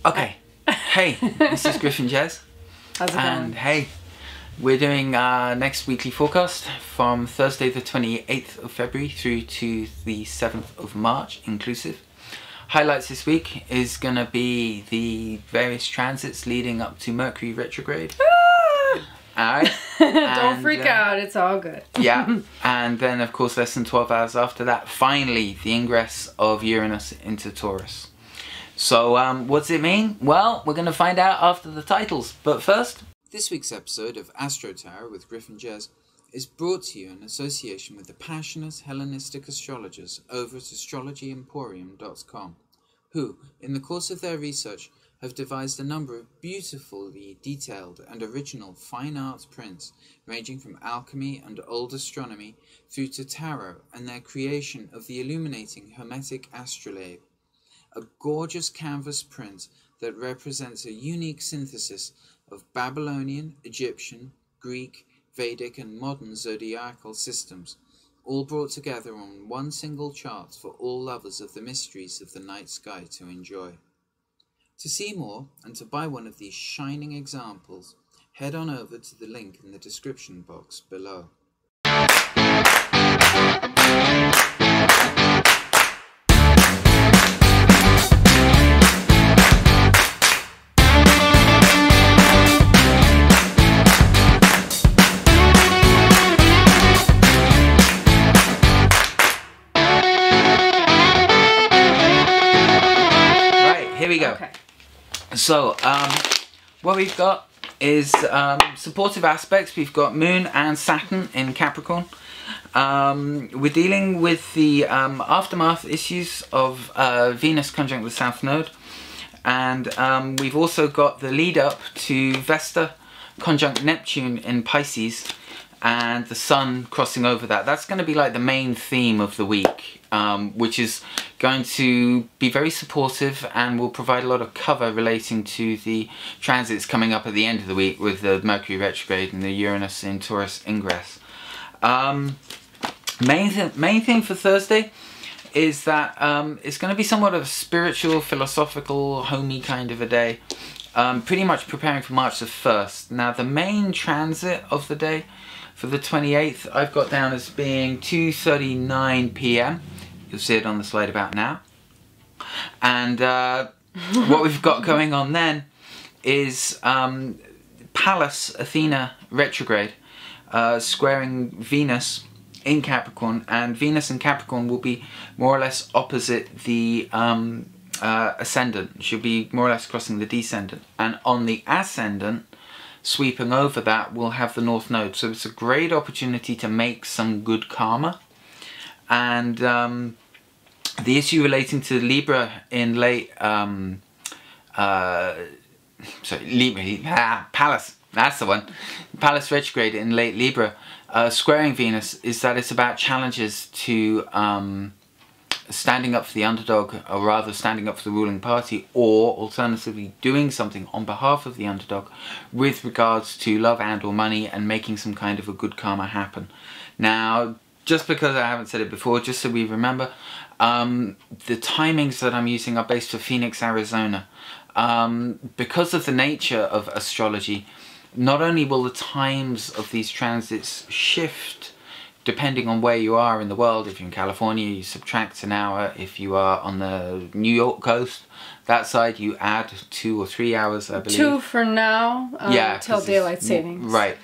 Okay. Hey, this is Griffin Jez. How's it going? And hey, we're doing next weekly forecast from Thursday the 28th of February through to the 7th of March inclusive. Highlights this week is going to be the various transits leading up to Mercury retrograde. Alright. Don't freak out, it's all good. Yeah, and then of course less than 12 hours after that, finally the ingress of Uranus into Taurus. So what's it mean? Well, we're going to find out after the titles, but first... This week's episode of Astro Tarot with Griffin Jez is brought to you in association with the passionate Hellenistic astrologers over at astrologyemporium.com, who, in the course of their research, have devised a number of beautifully detailed and original fine art prints ranging from alchemy and old astronomy through to tarot and their creation of the illuminating Hermetic astrolabe, a gorgeous canvas print that represents a unique synthesis of Babylonian, Egyptian, Greek, Vedic and modern zodiacal systems, all brought together on one single chart for all lovers of the mysteries of the night sky to enjoy. To see more and to buy one of these shining examples, head on over to the link in the description box below. Here we go. Okay. So, what we've got is supportive aspects. We've got Moon and Saturn in Capricorn. We're dealing with the aftermath issues of Venus conjunct the South Node. And we've also got the lead up to Vesta conjunct Neptune in Pisces and the Sun crossing over that. That's going to be like the main theme of the week, which is going to be very supportive and will provide a lot of cover relating to the transits coming up at the end of the week with the Mercury retrograde and the Uranus in Taurus ingress. Main thing for Thursday is that it's going to be somewhat of a spiritual, philosophical, homey kind of a day. Pretty much preparing for March the 1st. Now the main transit of the day for the 28th I've got down as being 2:39 p.m. You'll see it on the slide about now. And what we've got going on then is Pallas Athena retrograde squaring Venus in Capricorn, and Venus in Capricorn will be more or less opposite the ascendant. She'll be more or less crossing the descendant, and on the ascendant sweeping over that we'll have the North Node. So it's a great opportunity to make some good karma. And the issue relating to Libra in late Pallas, that's the one, Pallas retrograde in late Libra squaring Venus, is that it's about challenges to standing up for the underdog, or rather standing up for the ruling party, or alternatively doing something on behalf of the underdog with regards to love and or money, and making some kind of a good karma happen. Now, just because I haven't said it before, just so we remember, the timings that I'm using are based for Phoenix, Arizona. Because of the nature of astrology, not only will the times of these transits shift depending on where you are in the world. If you're in California, you subtract an hour. If you are on the New York coast, that side, you add 2 or 3 hours, I believe. 2 for now, yeah, till daylight savings. Right.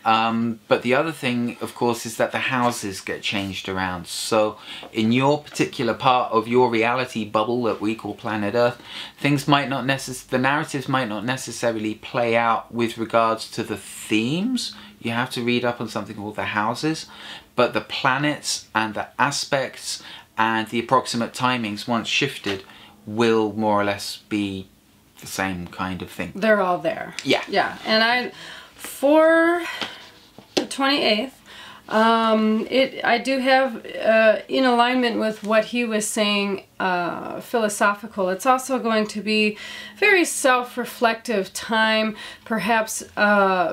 But the other thing, of course, is that the houses get changed around. So in your particular part of your reality bubble that we call planet Earth, things might not the narratives might not necessarily play out with regards to the themes. You have to read up on something called the houses, but the planets and the aspects and the approximate timings, once shifted, will more or less be the same kind of thing. They're all there. Yeah. Yeah, and for the 28th, I do have, in alignment with what he was saying, philosophical. It's also going to be very self-reflective time, perhaps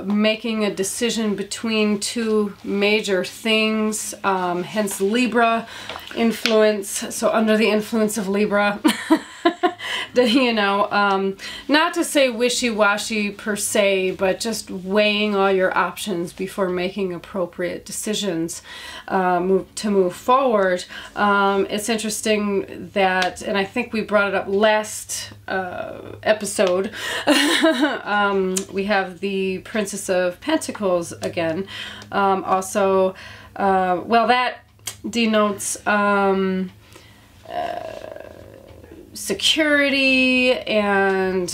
making a decision between two major things, hence Libra influence, so under the influence of Libra. You know, not to say wishy-washy per se, but just weighing all your options before making appropriate decisions to move forward. It's interesting that, and I think we brought it up last episode, we have the Princess of Pentacles again. Also, well, that denotes security and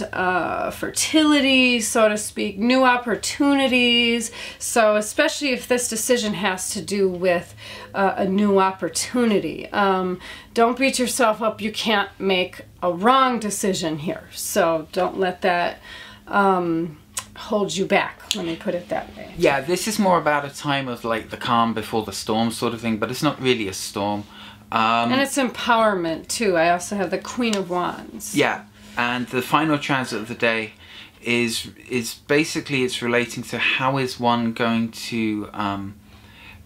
fertility, so to speak, new opportunities. So especially if this decision has to do with a new opportunity. Don't beat yourself up. You can't make a wrong decision here. So don't let that hold you back, let me put it that way. Yeah, this is more about a time of like the calm before the storm sort of thing, but it's not really a storm. And it's empowerment too. I also have the Queen of Wands. Yeah, and the final transit of the day is basically, it's relating to how is one going to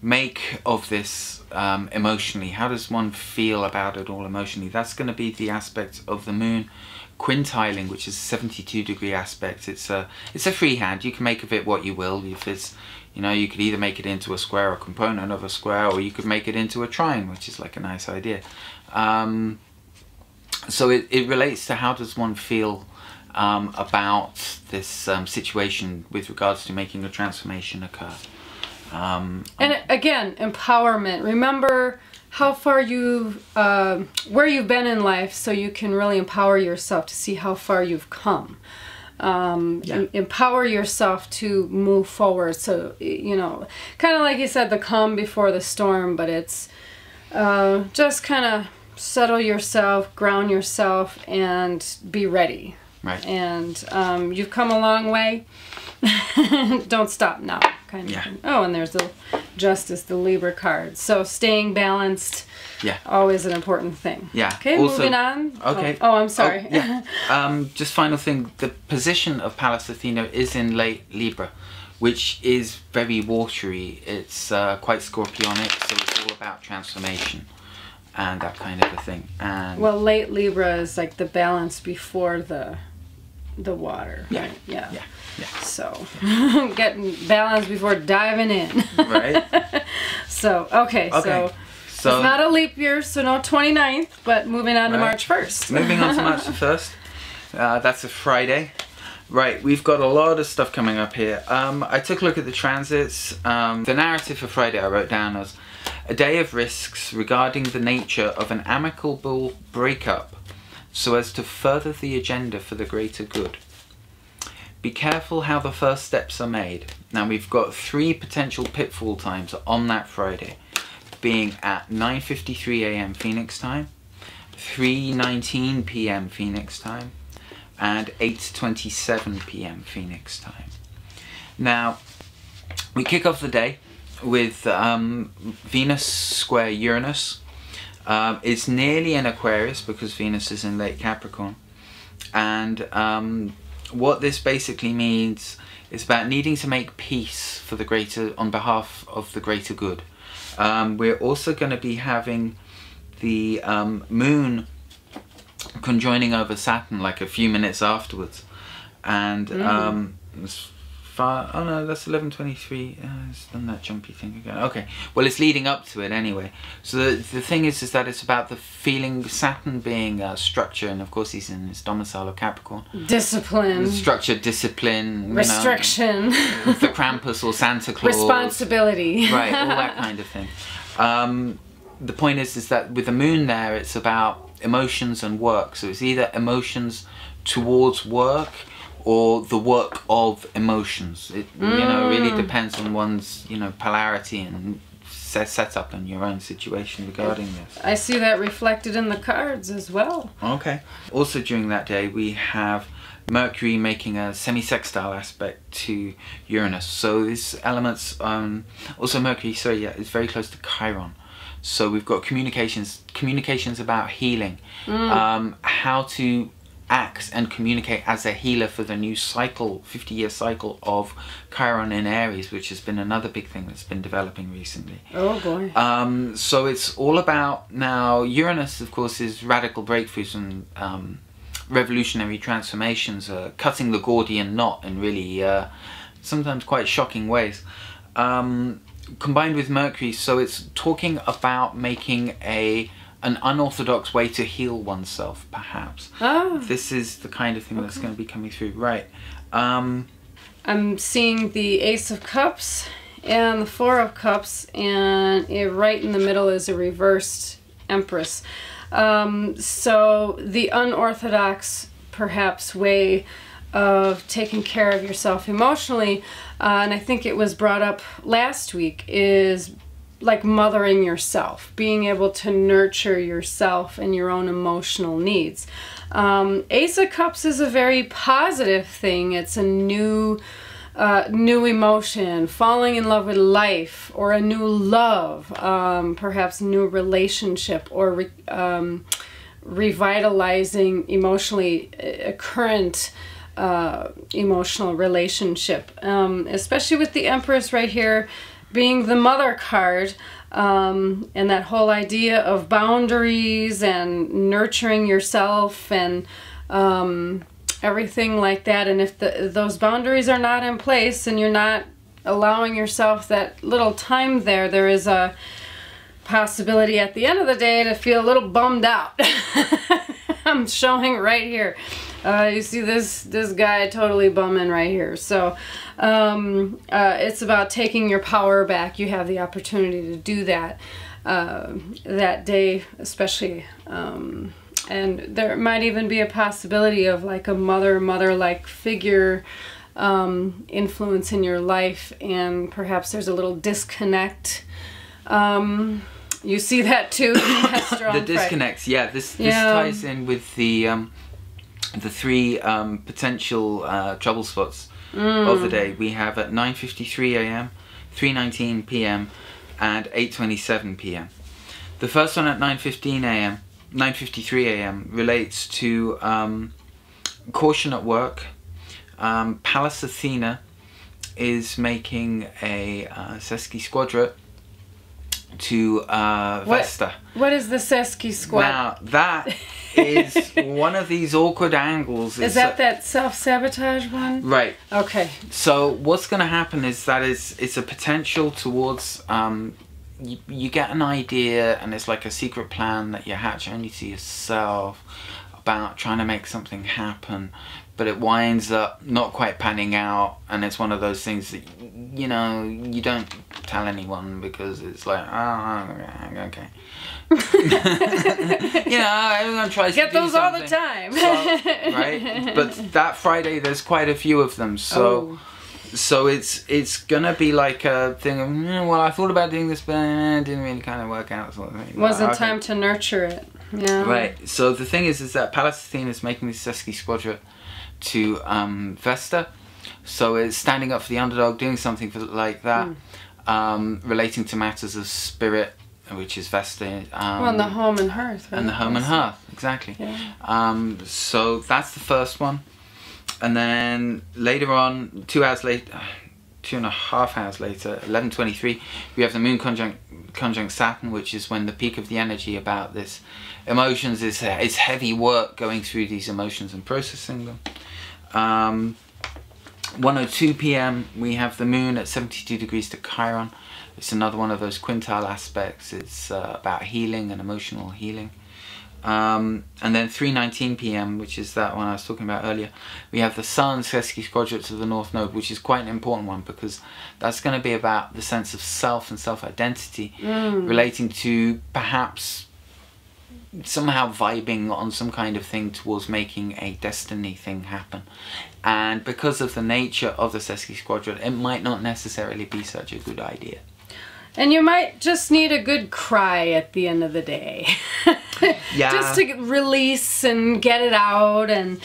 make of this emotionally. How does one feel about it all emotionally? That's going to be the aspect of the moon quintiling, which is a 72-degree aspect. It's a free hand. You can make of it what you will. If it's, you know, you could either make it into a square or component of a square, or you could make it into a trine, which is like a nice idea. So it relates to how does one feel about this situation with regards to making a transformation occur. And again, empowerment. Remember how far where you've been in life, so you can really empower yourself to see how far you've come. Empower yourself to move forward. So, you know, kind of like you said, the calm before the storm, but it's just kind of settle yourself, ground yourself, and be ready. Right. And you've come a long way. Don't stop now, kind of thing. Oh, and there's the Justice, the Libra card. So staying balanced, always an important thing. Yeah. Okay, also, moving on. Okay. Oh, I'm sorry. Oh, yeah. Just final thing, the position of Pallas Athena is in late Libra, which is very watery. It's quite scorpionic, so it's all about transformation and that kind of a thing. And well, late Libra is like the balance before the water. Yeah. Right? Yeah. Yeah. So getting balanced before diving in. Right. So okay. So it's not a leap year, so no 29th, but moving on to March 1st. Moving on to March the 1st. That's a Friday. Right, we've got a lot of stuff coming up here. I took a look at the transits. The narrative for Friday I wrote down as a day of risks regarding the nature of an amicable breakup so as to further the agenda for the greater good. Be careful how the first steps are made. Now we've got 3 potential pitfall times on that Friday, being at 9:53 AM Phoenix time, 3:19 PM Phoenix time, and 8:27 PM Phoenix time. Now, we kick off the day with Venus square Uranus. It's nearly in Aquarius because Venus is in late Capricorn. And what this basically means is about needing to make peace for the greater, on behalf of the greater good. We're also going to be having the moon conjoining over Saturn like a few minutes afterwards, and oh no, that's 11:23. It's done that jumpy thing again. Okay, well, it's leading up to it anyway. So the thing is that it's about the feeling, Saturn being structure, and of course he's in his domicile of Capricorn. Discipline. Structure, discipline. Restriction. The Krampus or Santa Claus. Responsibility. Right, all that kind of thing. The point is that with the moon there, it's about emotions and work. So it's either emotions towards work or the work of emotions. It really depends on one's polarity and setup and your own situation regarding this. I see that reflected in the cards as well. Okay. Also during that day we have Mercury making a semi-sextile aspect to Uranus. So these elements, also Mercury, is very close to Chiron. So we've got communications about healing, how to act and communicate as a healer for the new cycle, 50-year cycle of Chiron in Aries, which has been another big thing that's been developing recently. Oh boy. So it's all about, now Uranus of course is radical breakthroughs and revolutionary transformations, cutting the Gordian knot in really sometimes quite shocking ways. Combined with Mercury, so it's talking about making an unorthodox way to heal oneself, perhaps. Oh. This is the kind of thing that's going to be coming through, right? I'm seeing the Ace of Cups and the Four of Cups, and right in the middle is a reversed Empress. So the unorthodox, perhaps, way of taking care of yourself emotionally, and I think it was brought up last week, is like mothering yourself, being able to nurture yourself and your own emotional needs. Ace of Cups is a very positive thing. It's a new emotion, falling in love with life, or a new love, perhaps a new relationship, or revitalizing emotionally a current emotional relationship, especially with the Empress right here being the mother card, and that whole idea of boundaries and nurturing yourself and everything like that. And if those boundaries are not in place and you're not allowing yourself that little time there is a possibility at the end of the day to feel a little bummed out. I'm showing right here. You see this guy totally bumming right here. So it's about taking your power back. You have the opportunity to do that that day, especially. And there might even be a possibility of like a mother-like figure influence in your life, and perhaps there's a little disconnect. You see that too? The disconnects, yeah. This ties in with the three potential trouble spots of the day. We have at 9:53 a.m., 3:19 p.m. and 8:27 p.m. The first one at 9:53 a.m. relates to caution at work. Pallas Athena is making a sesquisquadrat to Vesta. What is the sesquisquadrat? Now that is one of these awkward angles. Is that self-sabotage one? Right. Okay. So what's going to happen is that it's a potential towards you get an idea, and it's like a secret plan that you hatch only to yourself about trying to make something happen, but it winds up not quite panning out, and it's one of those things that you know you don't tell anyone because it's like, oh, okay. You know, everyone tries to do those something all the time. So, right? But that Friday there's quite a few of them, so so it's gonna be like a thing of, well, I thought about doing this, but it didn't really kind of work out, sort of thing. Wasn't time to nurture it. Yeah. Right. So the thing is that Pallas Athena is making this sesquisquadrat to Vesta, so it's standing up for the underdog, doing something like that, relating to matters of spirit, which is Vesta. Well, the home and hearth, right? And the home and hearth, exactly. Yeah. So that's the first one. And then later on, 2 hours later, 2.5 hours later, 11:23, we have the Moon conjunct Saturn, which is when the peak of the energy about this emotions is heavy work going through these emotions and processing them. 1:02 p.m. we have the Moon at 72 degrees to Chiron. It's another one of those quintile aspects. It's about healing and emotional healing. And then 3:19 p.m, which is that one I was talking about earlier, we have the Sun sesquisquadrat to the North Node, which is quite an important one because that's going to be about the sense of self and self-identity, relating to perhaps somehow vibing on some kind of thing towards making a destiny thing happen. And because of the nature of the sesquisquadrat, it might not necessarily be such a good idea. And you might just need a good cry at the end of the day. Yeah. Just to release and get it out, and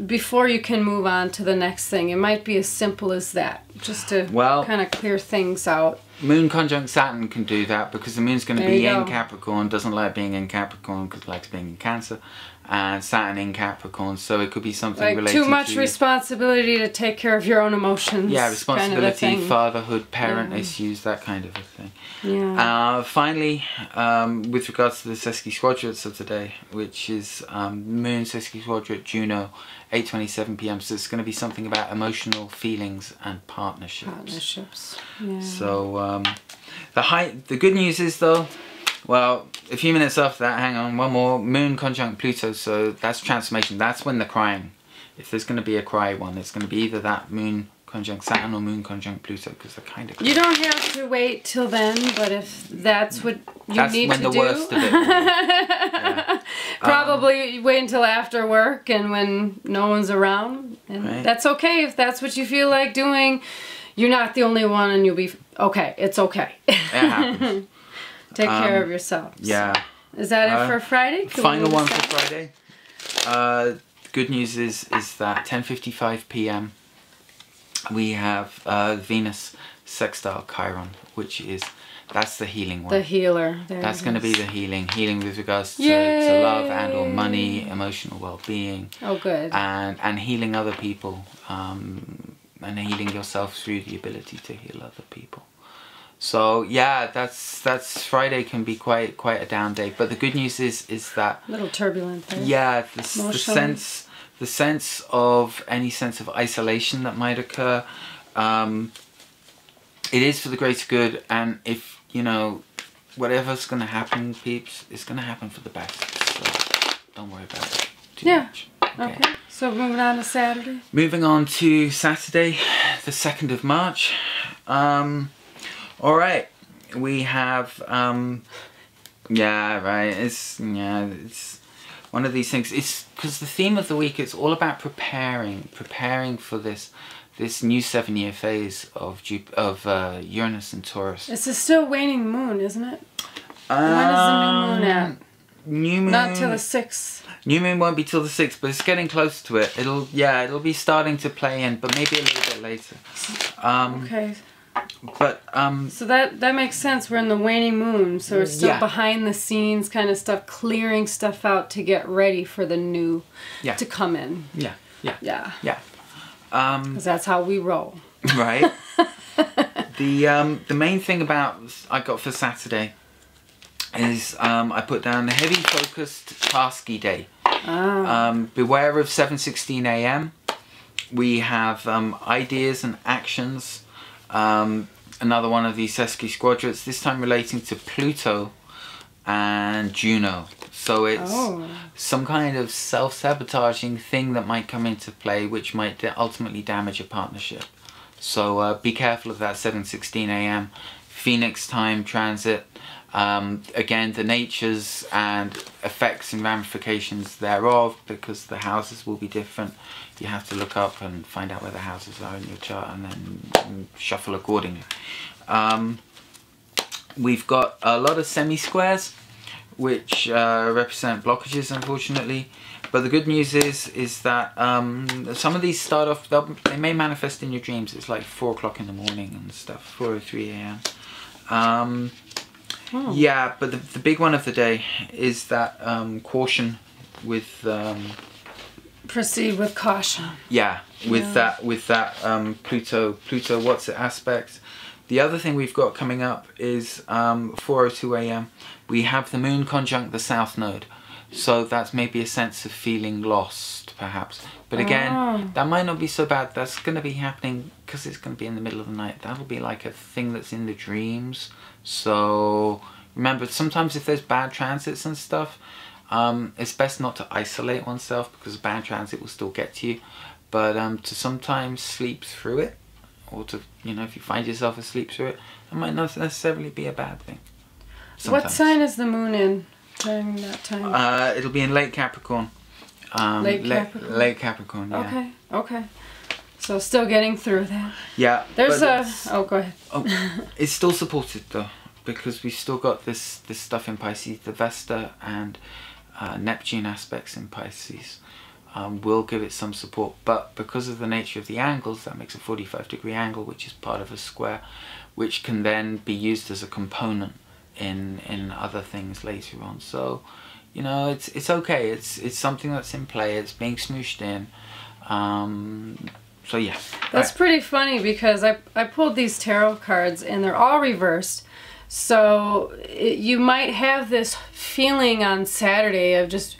before you can move on to the next thing. It might be as simple as that, just to kind of clear things out. Moon conjunct Saturn can do that because the Moon's going to be in Capricorn, doesn't like being in Capricorn because it likes being in Cancer. and Saturn in Capricorn, so it could be something like related too much to responsibility to take care of your own emotions. yeah, responsibility, kind of a thing. fatherhood, parent issues, that kind of a thing. Yeah. Finally, with regards to the sesquisquadrates of today, which is Moon sesquisquadrate Juno, 8:27 p.m. So it's going to be something about emotional feelings and partnerships. Partnerships. Yeah. So the good news is though, well, a few minutes after that, hang on, one more, Moon conjunct Pluto, so that's transformation. That's when the crying, if there's going to be a cry one, it's going to be either that Moon conjunct Saturn or Moon conjunct Pluto, because they're kind of... You don't have to wait till then, but if that's what you that's need when to the do... worst of it will be. Yeah. Probably wait until after work and when no one's around. And right. That's okay if that's what you feel like doing. You're not the only one and you'll be... Okay, it's okay. It happens. Take care of yourself. Yeah. Is that it for Friday? Final one for Friday. Good news is that 10:55 p.m. we have Venus sextile Chiron, which is, that's the healing one. The healer. That's going to be the healing with regards to love and or money, emotional well-being. Oh, good. And healing other people, and healing yourself through the ability to heal other people. So yeah, that's Friday can be quite a down day, but the good news is that a little turbulent there. Yeah, the sense of any sense of isolation that might occur, it is for the greater good, and if you know whatever's going to happen, peeps, it's going to happen for the best. So don't worry about it too much. Okay. So moving on to Saturday. Moving on to Saturday, the 2nd of March. All right, we have it's one of these things. It's because the theme of the week is all about preparing for this new 7-year phase of Uranus and Taurus. This is still waning moon, isn't it? When is the new moon at? New moon. Not till the 6th. New moon won't be till the 6th, but it's getting close to it. It'll be starting to play in, but maybe a little bit later. Okay. But so that makes sense. We're in the waning moon, so we're still behind the scenes kind of stuff, clearing stuff out to get ready for the new to come in. Yeah. Because that's how we roll. Right. The main thing I got for Saturday is I put down a heavy focused tasky day. Beware of 7:16 a.m. We have ideas and actions. Another one of these sesquisquadrates, this time relating to Pluto and Juno. So it's some kind of self-sabotaging thing that might come into play, which might ultimately damage a partnership. So be careful of that 7:16 a.m. Phoenix time transit. Again, the natures and effects and ramifications thereof, because the houses will be different. You have to look up and find out where the houses are in your chart and then shuffle accordingly. We've got a lot of semi-squares, which represent blockages, unfortunately. But the good news is that some of these start off, they may manifest in your dreams. It's like 4 o'clock in the morning and stuff, 4:03 a.m. Yeah, but the big one of the day is that caution with... Proceed with caution. Yeah, with that Pluto what's it aspect. The other thing we've got coming up is 4:02 a.m. we have the moon conjunct the south node. So that's maybe a sense of feeling lost, perhaps. But again, that might not be so bad. That's going to be happening because it's going to be in the middle of the night. That'll be like a thing that's in the dreams. So remember, sometimes if there's bad transits and stuff, it's best not to isolate oneself, because a bad transit will still get to you. But to sometimes sleep through it, or to, if you find yourself asleep through it, it might not necessarily be a bad thing. Sometimes. What sign is the moon in during that time? It'll be in late Capricorn. Late Capricorn, yeah. Okay. So still getting through that. Yeah. There's go ahead. It's still supported though, because we've still got this stuff in Pisces, the Vesta and Neptune aspects in Pisces. Will give it some support, but because of the nature of the angles, that makes a 45-degree angle, which is part of a square, which can then be used as a component in other things later on. So, you know, it's okay. It's something that's in play. It's being smooshed in. So yeah. That's pretty funny because I pulled these tarot cards and they're all reversed. So you might have this feeling on Saturday of just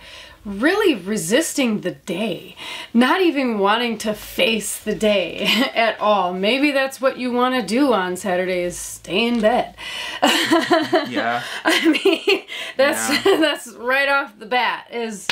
really resisting the day, not even wanting to face the day at all. Maybe that's what you want to do on Saturday, is stay in bed. Yeah. I mean, that's right off the bat is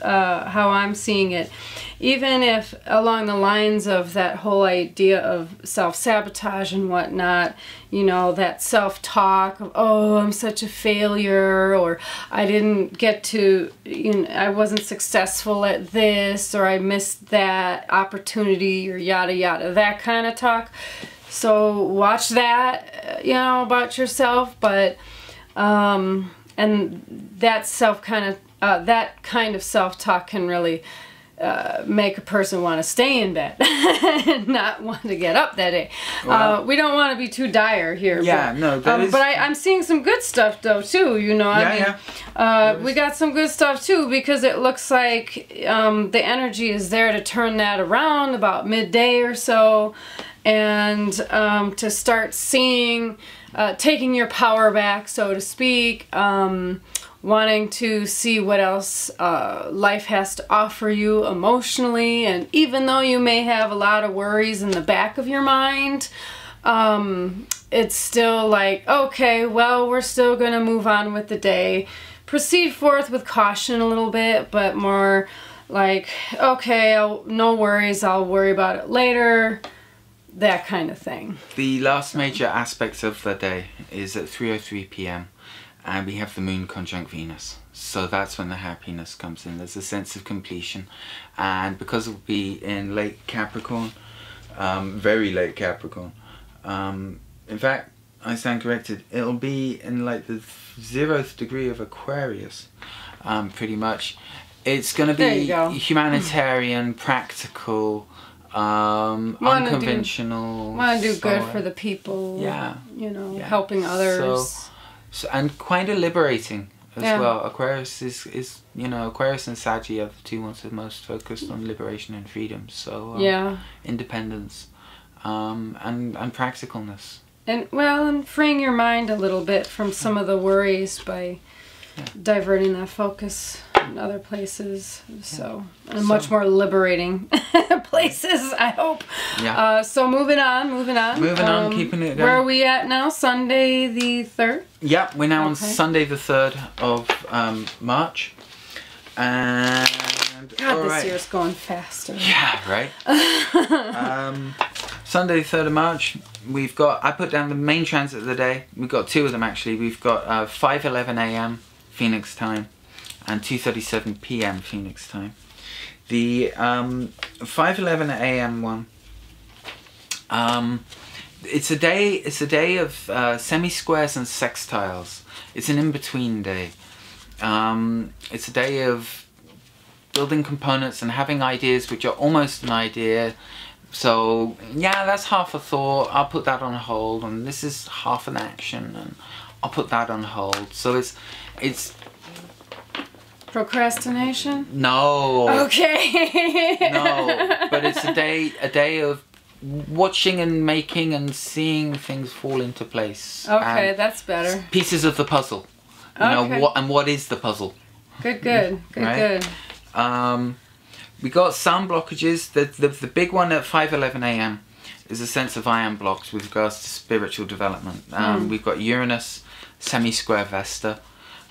how I'm seeing it. Even if along the lines of that whole idea of self-sabotage and whatnot, you know, that self-talk of, oh, I'm such a failure, or I didn't get to, you know, I wasn't successful at this, or I missed that opportunity, or yada yada, that kind of talk. So watch that, you know, about yourself. But and that that kind of self-talk can really make a person want to stay in bed and not want to get up that day. Well, we don't want to be too dire here. Yeah, but, no, but I'm seeing some good stuff though too. You know, we got some good stuff too, because it looks like the energy is there to turn that around about midday or so, and to start seeing, taking your power back, so to speak. Wanting to see what else life has to offer you emotionally, and even though you may have a lot of worries in the back of your mind, it's still like, okay, well, we're still gonna move on with the day, proceed forth with caution a little bit, but more like, okay, no worries, I'll worry about it later, that kind of thing. The last major aspect of the day is at 3:03 p.m. and we have the moon conjunct Venus. So that's when the happiness comes in. There's a sense of completion, and because it will be in late Capricorn, very late Capricorn, in fact, I stand corrected, it'll be in like the 0th degree of Aquarius, pretty much. It's going to be humanitarian, practical, unconventional. Want to do good for the people. Yeah. You know, helping others. So, and kind of liberating as well. Aquarius is, you know, Aquarius and Saggy are the two ones that are most focused on liberation and freedom. So independence, and practicalness. And and freeing your mind a little bit from some of the worries by diverting that focus in other places. So, and much more liberating places, I hope. Yeah. So moving on. Keeping it going. Where are we at now? Sunday the 3rd? Yeah, we're now on Sunday the 3rd of March. And God, this year's going faster. Yeah, right. Sunday the 3rd of March, we've got, I put down the main transit of the day. We've got two of them actually. We've got 5:11 a.m. Phoenix time and 2:37 p.m. Phoenix time. The 5:11 a.m. one, it's a day of semi-squares and sextiles. It's an in-between day. It's a day of building components and having ideas which are almost an idea. So yeah, that's half a thought, I'll put that on hold, and this is half an action, and I'll put that on hold. So it's procrastination? No. Okay. No, but it's a day of watching and making and seeing things fall into place. Okay, that's better. Pieces of the puzzle. You know, what is the puzzle? Good. We got some blockages. The big one at 5:11 a.m. is a sense of I am blocked with regards to spiritual development. We've got Uranus, semi-square Vesta.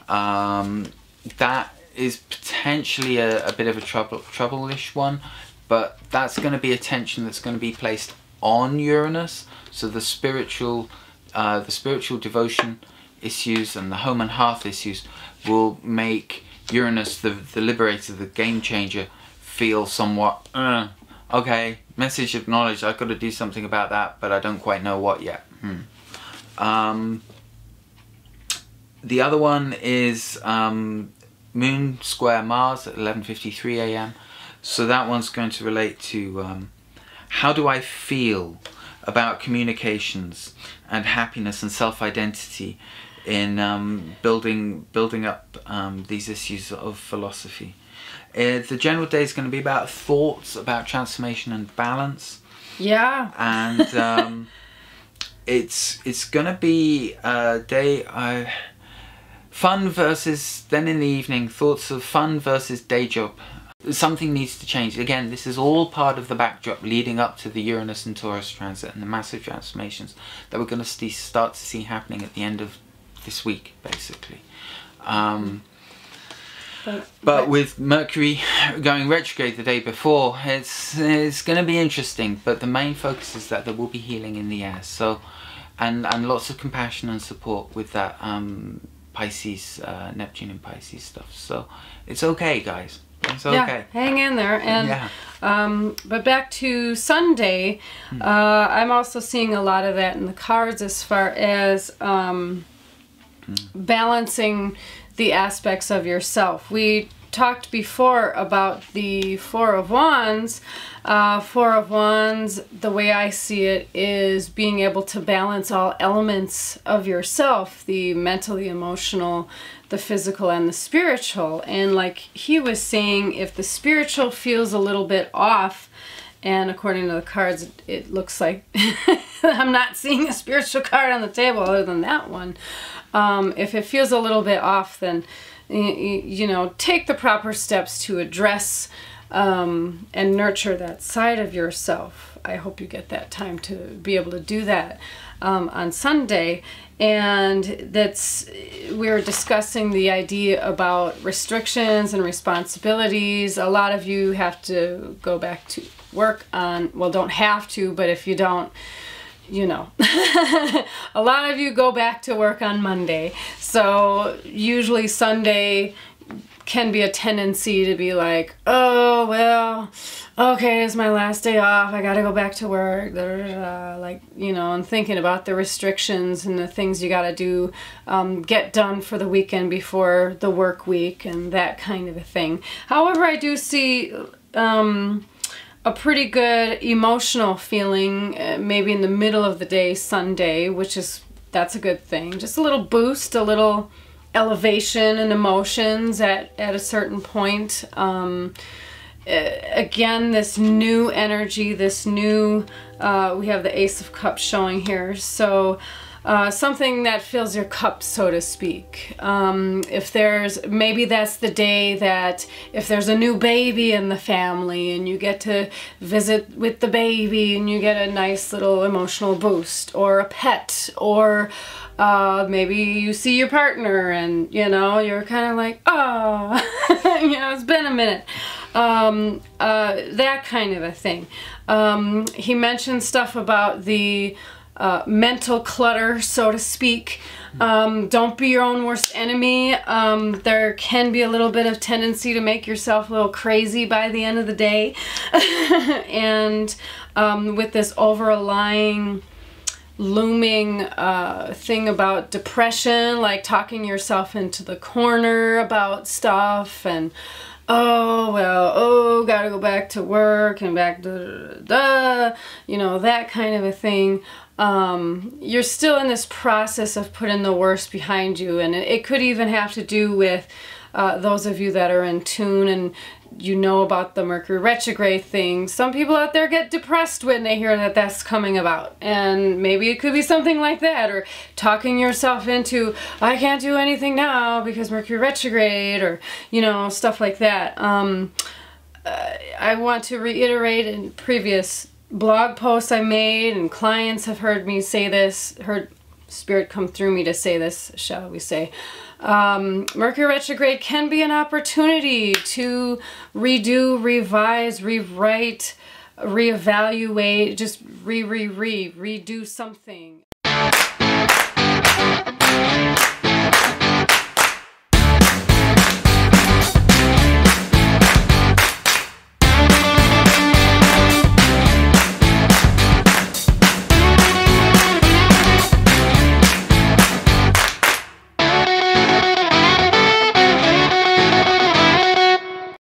That is potentially a bit of a trouble-ish one, but that's going to be a tension that's going to be placed on Uranus. So the spiritual devotion issues and the home and hearth issues will make Uranus, the liberator, the game changer, feel somewhat okay, message acknowledged, I've got to do something about that, but I don't quite know what yet. The other one is Moon square Mars at 11:53 a.m. So that one's going to relate to how do I feel about communications and happiness and self-identity building up these issues of philosophy. The general day is going to be about thoughts, about transformation and balance. Yeah. And it's going to be a day fun versus, then in the evening, thoughts of fun versus day job. Something needs to change. Again, this is all part of the backdrop leading up to the Uranus and Taurus transit and the massive transformations that we're going to start to see happening at the end of this week, basically. But with Mercury going retrograde the day before, it's going to be interesting. But the main focus is that there will be healing in the air. So, and lots of compassion and support with that Pisces, Neptune and Pisces stuff. So it's okay, guys. It's okay. Yeah, hang in there. And but back to Sunday, I'm also seeing a lot of that in the cards as far as balancing the aspects of yourself. We talked before about the Four of Wands. Four of Wands, the way I see it, is being able to balance all elements of yourself, the mental, the emotional, the physical, and the spiritual. And like he was saying, if the spiritual feels a little bit off, and according to the cards, it looks like I'm not seeing a spiritual card on the table other than that one. If it feels a little bit off, then you know, take the proper steps to address and nurture that side of yourself. I hope you get that time to be able to do that on Sunday. And we were discussing the idea about restrictions and responsibilities. A lot of you have to go back to work on, well, don't have to, but if you don't, you know, a lot of you go back to work on Monday. So usually Sunday can be a tendency to be like, oh, well, okay, it's my last day off. I got to go back to work. Like, you know, and thinking about the restrictions and the things you got to do, get done for the weekend before the work week and that kind of a thing. However, I do see a pretty good emotional feeling maybe in the middle of the day Sunday, that's a good thing. Just a little boost, a little elevation in emotions at a certain point. Again, this new energy, this new, we have the Ace of Cups showing here. So something that fills your cup, so to speak. Maybe that's the day that if there's a new baby in the family and you get to visit with the baby and you get a nice little emotional boost, or a pet, or maybe you see your partner and, you know, you're kind of like, oh, you know, it's been a minute. That kind of a thing. He mentioned stuff about the mental clutter, so to speak. Don't be your own worst enemy. There can be a little bit of tendency to make yourself a little crazy by the end of the day. And with this overlying looming thing about depression, like talking yourself into the corner about stuff, and oh, well, oh, gotta go back to work and back to, you know, that kind of a thing. You're still in this process of putting the worst behind you, and it could even have to do with those of you that are in tune and you know about the Mercury retrograde thing. Some people out there get depressed when they hear that that's coming about, and maybe it could be something like that, or talking yourself into, I can't do anything now because Mercury retrograde, or, you know, stuff like that. I want to reiterate in previous blog posts I made, and clients have heard me say this, heard Spirit come through me to say this, shall we say. Mercury retrograde can be an opportunity to redo, revise, rewrite, reevaluate, just redo something.